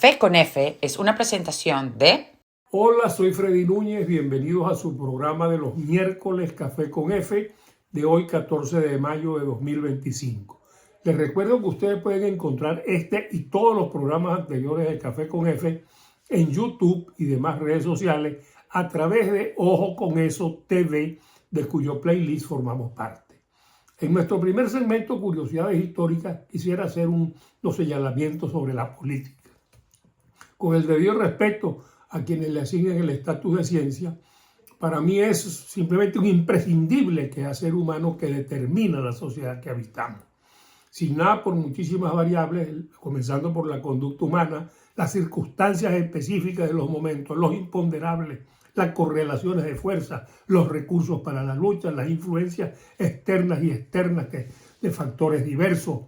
Café con F es una presentación de... Hola, soy Freddy Núñez, bienvenidos a su programa de los miércoles Café con F de hoy 14 de mayo de 2025. Les recuerdo que ustedes pueden encontrar este y todos los programas anteriores de Café con F en YouTube y demás redes sociales a través de Ojo con Eso TV, de cuyo playlist formamos parte. En nuestro primer segmento, Curiosidades Históricas, quisiera hacer unos señalamientos sobre la política. Con el debido respeto a quienes le asignen el estatus de ciencia, para mí es simplemente un imprescindible quehacer humano que determina la sociedad que habitamos. Sin nada por muchísimas variables, comenzando por la conducta humana, las circunstancias específicas de los momentos, los imponderables, las correlaciones de fuerza, los recursos para la lucha, las influencias externas y externas de factores diversos,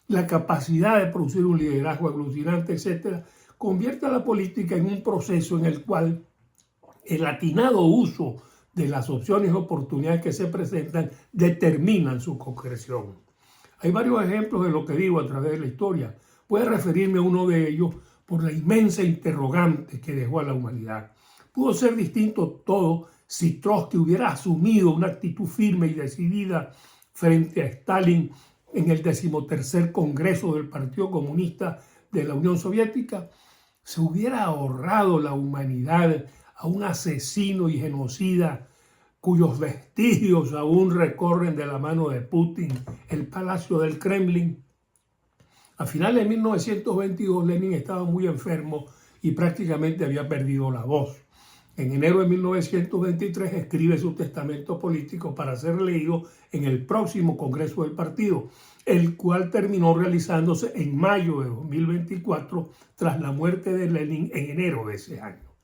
la capacidad de producir un liderazgo aglutinante, etc., convierte a la política en un proceso en el cual el atinado uso de las opciones y oportunidades que se presentan determinan su concreción. Hay varios ejemplos de lo que digo a través de la historia. Voy a referirme a uno de ellos por la inmensa interrogante que dejó a la humanidad. Pudo ser distinto todo si Trotsky hubiera asumido una actitud firme y decidida frente a Stalin en el 13º Congreso del Partido Comunista de la Unión Soviética. Se hubiera ahorrado la humanidad a un asesino y genocida cuyos vestigios aún recorren de la mano de Putin el Palacio del Kremlin. A finales de 1922, Lenin estaba muy enfermo y prácticamente había perdido la voz. En enero de 1923 escribe su testamento político para ser leído en el próximo Congreso del Partido, el cual terminó realizándose en mayo de 2024 tras la muerte de Lenin en enero de ese año.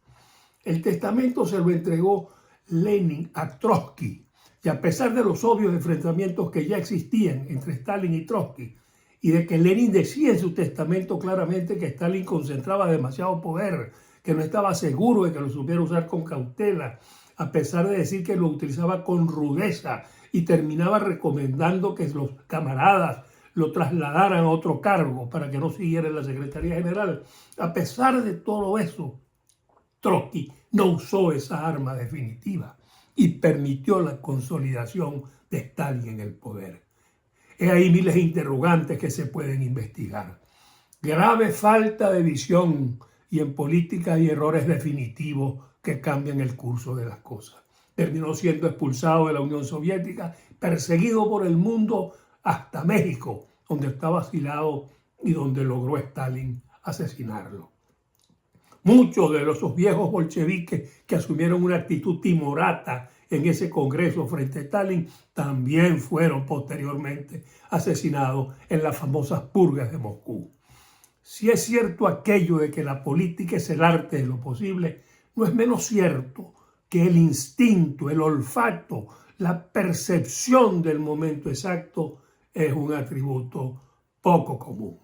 El testamento se lo entregó Lenin a Trotsky, y a pesar de los obvios enfrentamientos que ya existían entre Stalin y Trotsky, y de que Lenin decía en su testamento claramente que Stalin concentraba demasiado poder, que no estaba seguro de que lo supiera usar con cautela, a pesar de decir que lo utilizaba con rudeza y terminaba recomendando que los camaradas lo trasladaran a otro cargo para que no siguiera en la Secretaría General. A pesar de todo eso, Trotsky no usó esa arma definitiva y permitió la consolidación de Stalin en el poder. Hay miles de interrogantes que se pueden investigar. Grave falta de visión, y en política hay errores definitivos que cambian el curso de las cosas. Terminó siendo expulsado de la Unión Soviética, perseguido por el mundo hasta México, donde estaba asilado y donde logró Stalin asesinarlo. Muchos de esos viejos bolcheviques que asumieron una actitud timorata en ese congreso frente a Stalin también fueron posteriormente asesinados en las famosas purgas de Moscú. Si es cierto aquello de que la política es el arte de lo posible, no es menos cierto que el instinto, el olfato, la percepción del momento exacto es un atributo poco común.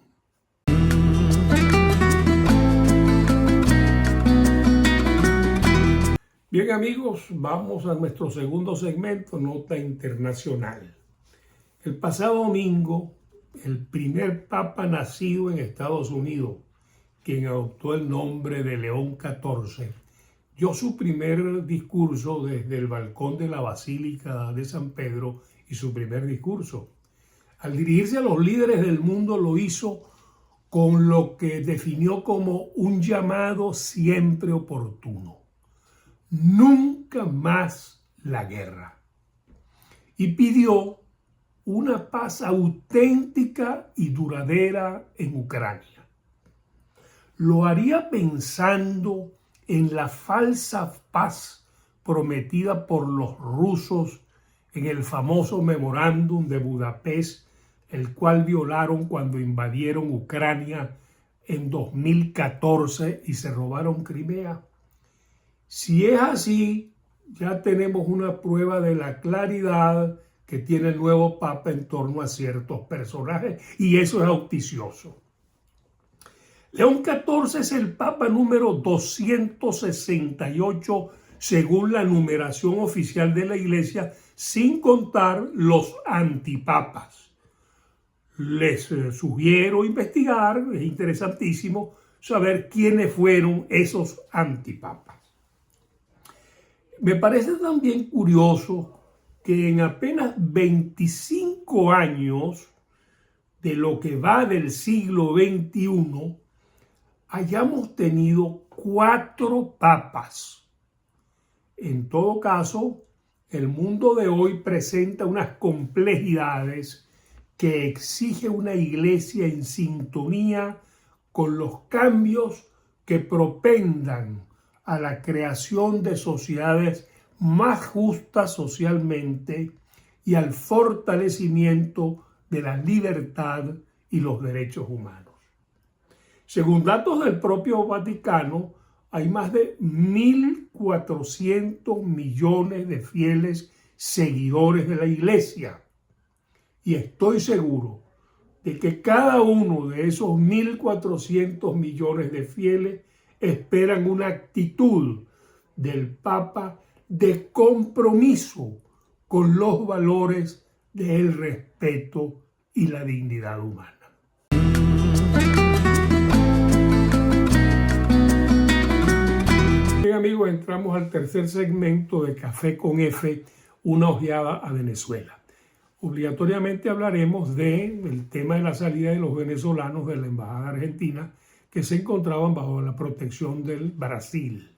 Bien amigos, vamos a nuestro segundo segmento, Nota Internacional. El pasado domingo, el primer papa nacido en Estados Unidos, quien adoptó el nombre de León XIV, dio su primer discurso desde el balcón de la Basílica de San Pedro y su primer discurso. Al dirigirse a los líderes del mundo lo hizo con lo que definió como un llamado siempre oportuno. Nunca más la guerra. Y pidió una paz auténtica y duradera en Ucrania. Lo haría pensando en la falsa paz prometida por los rusos en el famoso memorándum de Budapest, el cual violaron cuando invadieron Ucrania en 2014 y se robaron Crimea. Si es así, ya tenemos una prueba de la claridad que tiene el nuevo Papa en torno a ciertos personajes, y eso es auspicioso. León XIV es el Papa número 268 según la numeración oficial de la Iglesia, sin contar los antipapas. Les sugiero investigar, es interesantísimo, saber quiénes fueron esos antipapas. Me parece también curioso que en apenas 25 años de lo que va del siglo XXI hayamos tenido 4 papas. En todo caso, el mundo de hoy presenta unas complejidades que exige una iglesia en sintonía con los cambios que propendan a la creación de sociedades más justas socialmente y al fortalecimiento de la libertad y los derechos humanos. Según datos del propio Vaticano, hay más de 1.400 millones de fieles seguidores de la Iglesia. Y estoy seguro de que cada uno de esos 1.400 millones de fieles esperan una actitud del Papa de compromiso con los valores del respeto y la dignidad humana. Bien, amigos, entramos al tercer segmento de Café con F, una ojeada a Venezuela. Obligatoriamente hablaremos del tema de la salida de los venezolanos de la Embajada Argentina que se encontraban bajo la protección del Brasil.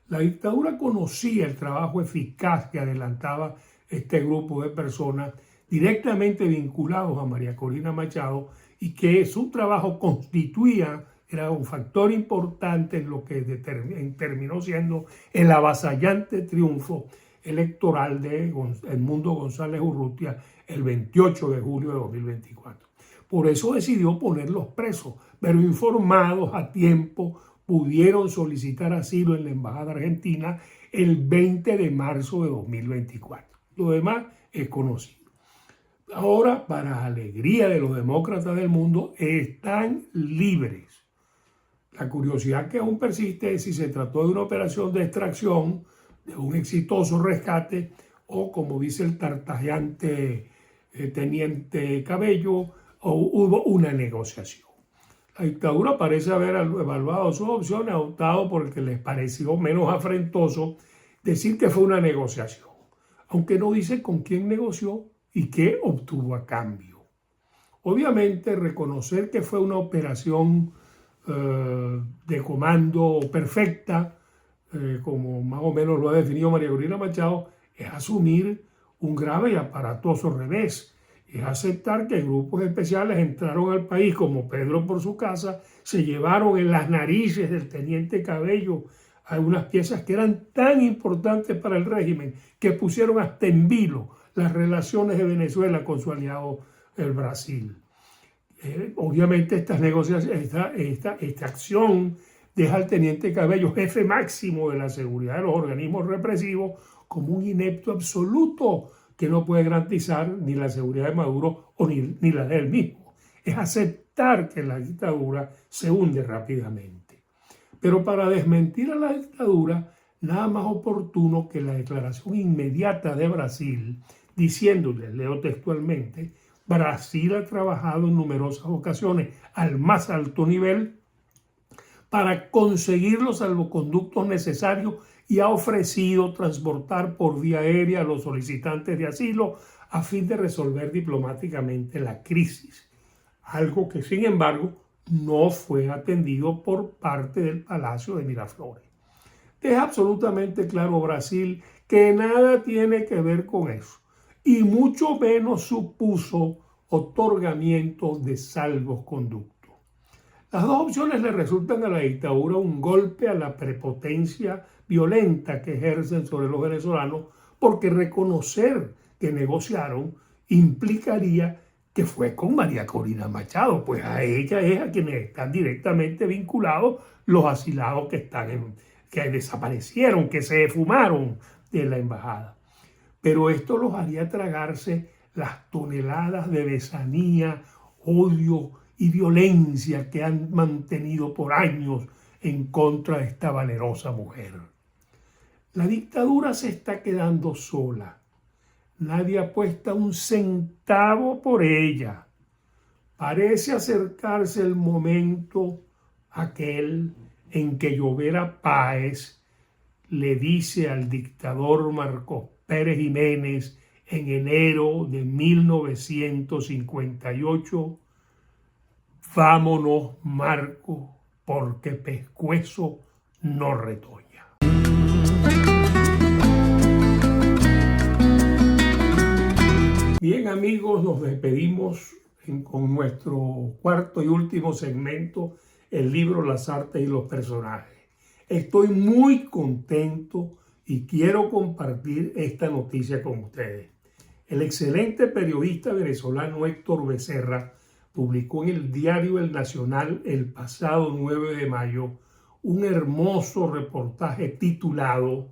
La dictadura conocía el trabajo eficaz que adelantaba este grupo de personas directamente vinculados a María Corina Machado y que su trabajo era un factor importante en lo que terminó siendo el avasallante triunfo electoral de Edmundo González Urrutia el 28 de julio de 2024. Por eso decidió ponerlos presos, pero informados a tiempo pudieron solicitar asilo en la Embajada Argentina el 20 de marzo de 2024. Lo demás es conocido. Ahora, para alegría de los demócratas del mundo, están libres. La curiosidad que aún persiste es si se trató de una operación de extracción, de un exitoso rescate, o como dice el tartajeante teniente Cabello, o hubo una negociación. La dictadura parece haber evaluado sus opciones, optado por el que les pareció menos afrentoso decir que fue una negociación, aunque no dice con quién negoció y qué obtuvo a cambio. Obviamente, reconocer que fue una operación de comando perfecta, como más o menos lo ha definido María Corina Machado, es asumir un grave y aparatoso revés. Es aceptar que grupos especiales entraron al país como Pedro por su casa, se llevaron en las narices del teniente Cabello algunas piezas que eran tan importantes para el régimen que pusieron hasta en vilo las relaciones de Venezuela con su aliado el Brasil. Obviamente estas negociaciones, esta acción deja al teniente Cabello, jefe máximo de la seguridad de los organismos represivos, como un inepto absoluto que no puede garantizar ni la seguridad de Maduro ni la de él mismo. Es aceptar que la dictadura se hunde rápidamente. Pero para desmentir a la dictadura, nada más oportuno que la declaración inmediata de Brasil, diciéndole, leo textualmente, Brasil ha trabajado en numerosas ocasiones al más alto nivel para conseguir los salvoconductos necesarios y ha ofrecido transportar por vía aérea a los solicitantes de asilo a fin de resolver diplomáticamente la crisis. Algo que, sin embargo, no fue atendido por parte del Palacio de Miraflores. Deja absolutamente claro Brasil que nada tiene que ver con eso y mucho menos supuso otorgamiento de salvoconductos. Las dos opciones le resultan a la dictadura un golpe a la prepotencia violenta que ejercen sobre los venezolanos, porque reconocer que negociaron implicaría que fue con María Corina Machado, pues a ella es a quienes están directamente vinculados los asilados que desaparecieron, que se esfumaron de la embajada. Pero esto los haría tragarse las toneladas de besanía, odio y violencia que han mantenido por años en contra de esta valerosa mujer. La dictadura se está quedando sola. Nadie apuesta un centavo por ella. Parece acercarse el momento aquel en que Llovera Páez le dice al dictador Marcos Pérez Jiménez en enero de 1958: vámonos, Marco, porque pescuezo no retoña. Bien, amigos, nos despedimos con nuestro cuarto y último segmento, el libro Las artes y los personajes. Estoy muy contento y quiero compartir esta noticia con ustedes. El excelente periodista venezolano Héctor Becerra publicó en el diario El Nacional el pasado 9 de mayo un hermoso reportaje titulado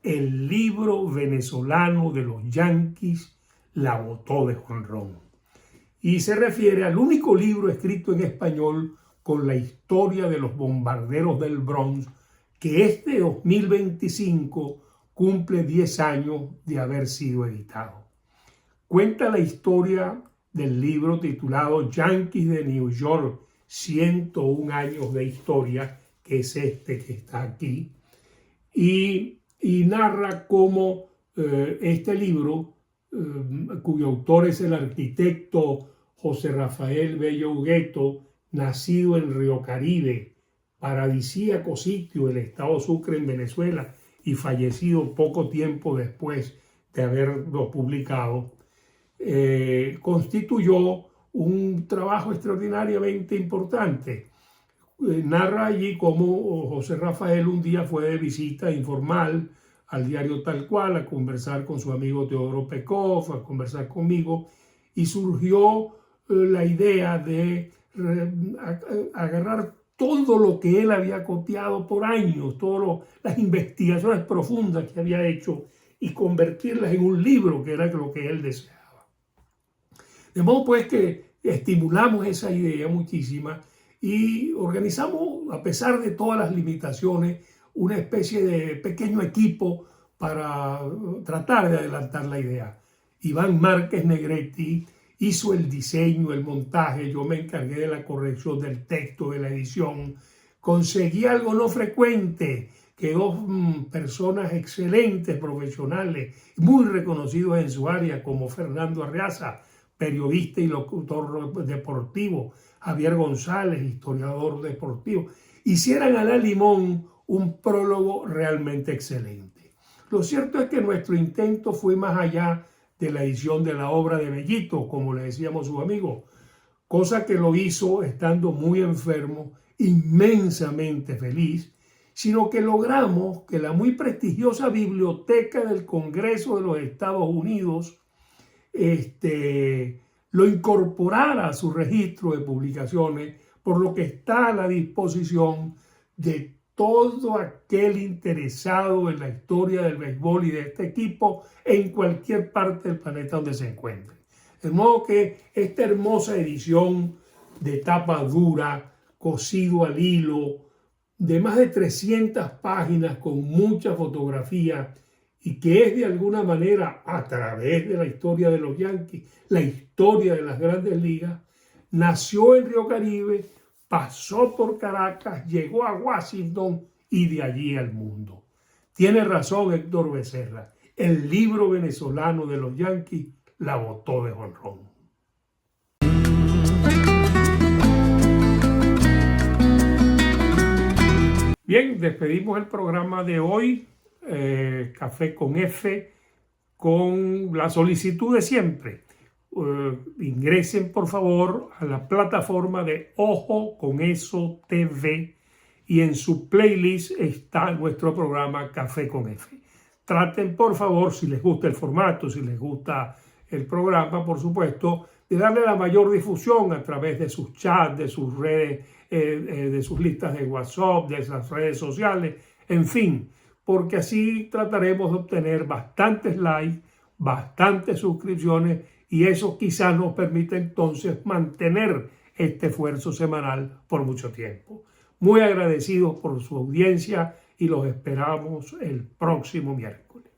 El libro venezolano de los Yanquis la botó de jonrón. Y se refiere al único libro escrito en español con la historia de los bombarderos del Bronx, que este 2025 cumple 10 años de haber sido editado. Cuenta la historia del libro titulado Yankees de New York, 101 años de historia, que es este que está aquí, y narra cómo este libro, cuyo autor es el arquitecto José Rafael Bello Hugueto, nacido en Río Caribe, paradisíaco sitio del estado Sucre en Venezuela, y fallecido poco tiempo después de haberlo publicado, constituyó un trabajo extraordinariamente importante. Narra allí cómo José Rafael un día fue de visita informal al diario Tal Cual a conversar con su amigo Teodoro Pekov, a conversar conmigo, y surgió la idea de agarrar todo lo que él había copiado por años, todas las investigaciones profundas que había hecho, y convertirlas en un libro, que era lo que él deseaba. De modo pues que estimulamos esa idea muchísima y organizamos, a pesar de todas las limitaciones, una especie de pequeño equipo para tratar de adelantar la idea. Iván Márquez Negretti hizo el diseño, el montaje, yo me encargué de la corrección del texto, de la edición. Conseguí algo no frecuente, que dos personas excelentes, profesionales, muy reconocidos en su área, como Fernando Arreaza, periodista y locutor deportivo, Javier González, historiador deportivo, hicieran a la limón un prólogo realmente excelente. Lo cierto es que nuestro intento fue más allá de la edición de la obra de Bellito, como le decíamos a su amigo, cosa que lo hizo estando muy enfermo, inmensamente feliz, sino que logramos que la muy prestigiosa Biblioteca del Congreso de los Estados Unidos lo incorporara a su registro de publicaciones, por lo que está a la disposición de todo aquel interesado en la historia del béisbol y de este equipo en cualquier parte del planeta donde se encuentre. De modo que esta hermosa edición de tapa dura, cosido al hilo, de más de 300 páginas con mucha fotografía, y que es de alguna manera, a través de la historia de los Yankees, la historia de las grandes ligas, nació en Río Caribe, pasó por Caracas, llegó a Washington y de allí al mundo. Tiene razón Héctor Becerra, el libro venezolano de los Yankees la botó de jonrón. Bien, despedimos el programa de hoy, Café con F, con la solicitud de siempre. Ingresen por favor a la plataforma de Ojo con Eso TV y en su playlist está nuestro programa Café con F. Traten por favor, si les gusta el formato, si les gusta el programa, por supuesto, de darle la mayor difusión a través de sus chats, de sus redes, de sus listas de WhatsApp, de esas redes sociales, en fin, porque así trataremos de obtener bastantes likes, bastantes suscripciones, y eso quizás nos permite entonces mantener este esfuerzo semanal por mucho tiempo. Muy agradecidos por su audiencia y los esperamos el próximo miércoles.